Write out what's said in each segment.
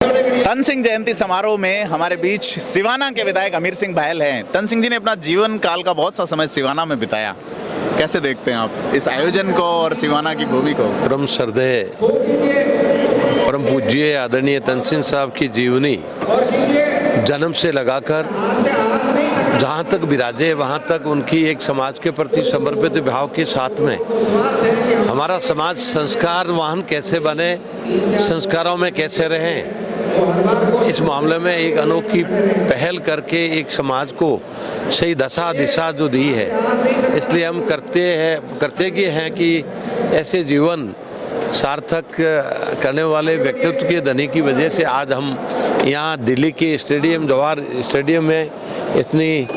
तन सिंह जयंती समारोह में हमारे बीच सिवाना के विधायक अमीर सिंह बहल हैं। तन सिंह जी ने अपना जीवन काल का बहुत सा समय सिवाना में बिताया। कैसे देखते हैं आप इस आयोजन को और सिवाना की भूमि को? परम श्रद्धेय परम पूज्य आदरणीय तन सिंह साहब की जीवनी जन्म से लगाकर जहाँ तक विराजे वहाँ तक उनकी एक समाज के प्रति समर्पित भाव के साथ में हमारा समाज संस्कार वाहन कैसे बने, संस्कारों में कैसे रहें, इस मामले में एक अनोखी पहल करके एक समाज को सही दशा दिशा जो दी है, इसलिए हम करते ये हैं कि ऐसे जीवन सार्थक करने वाले व्यक्तित्व के धनी की वजह से आज हम यहाँ दिल्ली के स्टेडियम जवाहर स्टेडियम में इतनी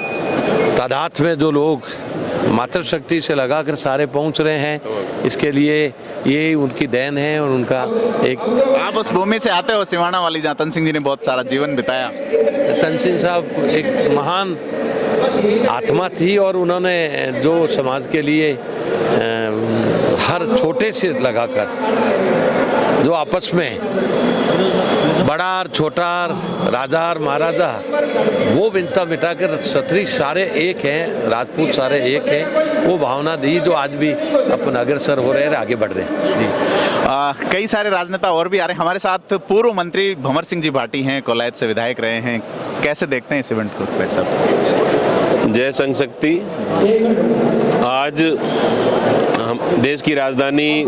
तादाद में जो लोग मातृशक्ति से लगाकर सारे पहुँच रहे हैं, इसके लिए ये उनकी देन है और उनका एक। आप उस भूमि से आते हो सिवाना वाली, जहाँ तन सिंह जी ने बहुत सारा जीवन बिताया। तन सिंह साहब एक महान आत्मा थी और उन्होंने जो समाज के लिए हर छोटे से लगाकर जो आपस में बड़ा और छोटा, राजा और महाराजा, वो भिन्नता मिटाकर क्षत्रिय सारे एक हैं, राजपूत सारे एक हैं, वो भावना दी जो आज भी अपन अग्रसर हो रहे हैं, आगे बढ़ रहे हैं जी। कई सारे राजनेता और भी आ रहे हैं हमारे साथ। पूर्व मंत्री भंवर सिंह जी भाटी हैं, कोलायत से विधायक रहे हैं। कैसे देखते हैं इस इवेंट को साहब? जय संघ शक्ति। आज हम देश की राजधानी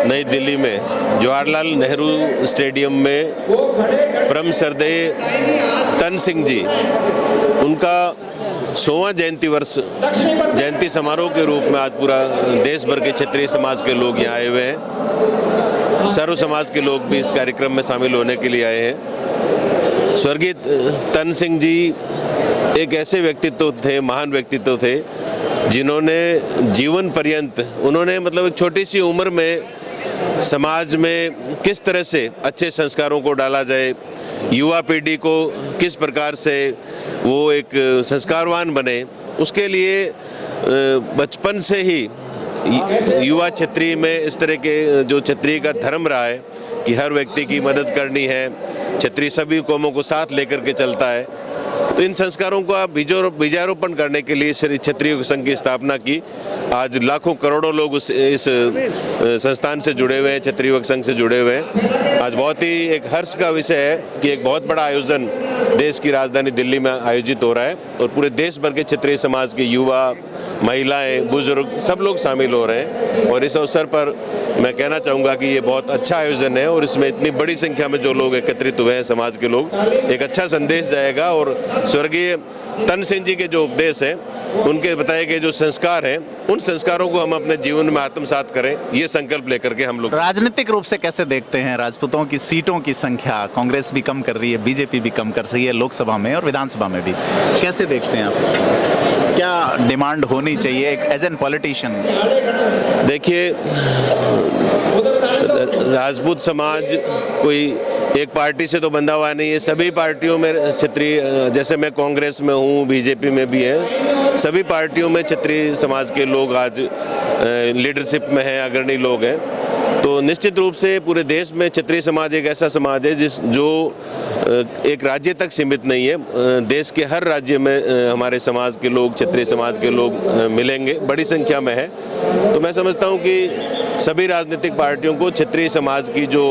नई दिल्ली में जवाहरलाल नेहरू स्टेडियम में परम श्रद्धेय तन सिंह जी, उनका 100वां जयंती समारोह के रूप में आज पूरा देश भर के क्षेत्रीय समाज के लोग यहाँ आए हुए हैं। सर्व समाज के लोग भी इस कार्यक्रम में शामिल होने के लिए आए हैं। स्वर्गीय तन सिंह जी एक ऐसे व्यक्तित्व थे, महान व्यक्तित्व थे, जिन्होंने जीवन पर्यंत उन्होंने मतलब एक छोटी सी उम्र में समाज में किस तरह से अच्छे संस्कारों को डाला जाए, युवा पीढ़ी को किस प्रकार से वो एक संस्कारवान बने, उसके लिए बचपन से ही युवा क्षत्रिय में इस तरह के जो क्षत्रिय का धर्म रहा है कि हर व्यक्ति की मदद करनी है, क्षत्रिय सभी कौमों को साथ लेकर के चलता है। तो इन संस्कारों को आप बीजारोपण करने के लिए श्री क्षत्रिय संघ की स्थापना की। आज लाखों करोड़ों लोग इस संस्थान से जुड़े हुए हैं, क्षत्रिय युवक संघ से जुड़े हुए हैं। आज बहुत ही एक हर्ष का विषय है कि एक बहुत बड़ा आयोजन देश की राजधानी दिल्ली में आयोजित हो रहा है और पूरे देश भर के क्षत्रिय समाज के युवा, महिलाएं, बुजुर्ग सब लोग शामिल हो रहे हैं। और इस अवसर पर मैं कहना चाहूँगा कि ये बहुत अच्छा आयोजन है और इसमें इतनी बड़ी संख्या में जो लोग एकत्रित हुए हैं समाज के लोग, एक अच्छा संदेश जाएगा। और स्वर्गीय तन सिंह जी के जो उपदेश हैं, उनके बताए गए जो संस्कार हैं, उन संस्कारों को हम अपने जीवन में आत्मसात करें, ये संकल्प लेकर के हम लोग। राजनीतिक रूप से कैसे देखते हैं राजपूतों की सीटों की संख्या? कांग्रेस भी कम कर रही है, बीजेपी भी कम कर रही है, लोकसभा में और विधानसभा में भी। कैसे देखते हैं आप? क्या डिमांड होनी चाहिए एक एज एन पॉलिटिशियन? देखिए, राजपूत समाज कोई एक पार्टी से तो बंधा हुआ नहीं है, सभी पार्टियों में क्षत्रिय, जैसे मैं कांग्रेस में हूँ, बीजेपी में भी है, सभी पार्टियों में क्षत्रिय समाज के लोग आज लीडरशिप में हैं, अग्रणी लोग हैं। तो निश्चित रूप से पूरे देश में क्षत्रिय समाज एक ऐसा समाज है जो एक राज्य तक सीमित नहीं है। देश के हर राज्य में हमारे समाज के लोग, क्षत्रिय समाज के लोग मिलेंगे, बड़ी संख्या में है। तो मैं समझता हूँ कि सभी राजनीतिक पार्टियों को क्षत्रिय समाज की जो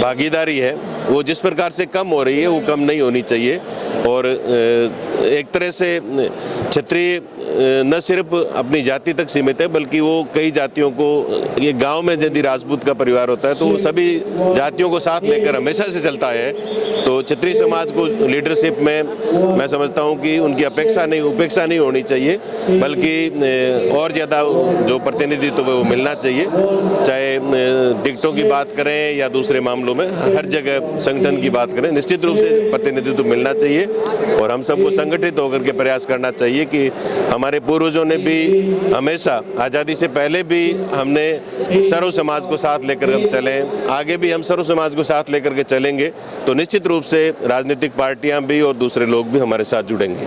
भागीदारी है वो जिस प्रकार से कम हो रही है वो कम नहीं होनी चाहिए। और एक तरह से क्षत्रिय न सिर्फ अपनी जाति तक सीमित है, बल्कि वो कई जातियों को, ये गांव में यदि राजपूत का परिवार होता है तो वो सभी जातियों को साथ लेकर हमेशा से चलता है। तो क्षत्रिय समाज को लीडरशिप में मैं समझता हूँ कि उनकी उपेक्षा नहीं होनी चाहिए, बल्कि और ज़्यादा जो प्रतिनिधित्व वो मिलना चाहिए। चाहे टिकटों की बात करें या दूसरे मामलों में, हर जगह संगठन की बात करें, निश्चित रूप से प्रतिनिधित्व मिलना चाहिए। और हम सबको संगठित होकर के प्रयास करना चाहिए कि हमारे पूर्वजों ने भी हमेशा आज़ादी से पहले भी हमने सर्व समाज को साथ लेकर हम चले, आगे भी हम सर्व समाज को साथ लेकर के चलेंगे। तो निश्चित रूप से राजनीतिक पार्टियां भी और दूसरे लोग भी हमारे साथ जुड़ेंगे।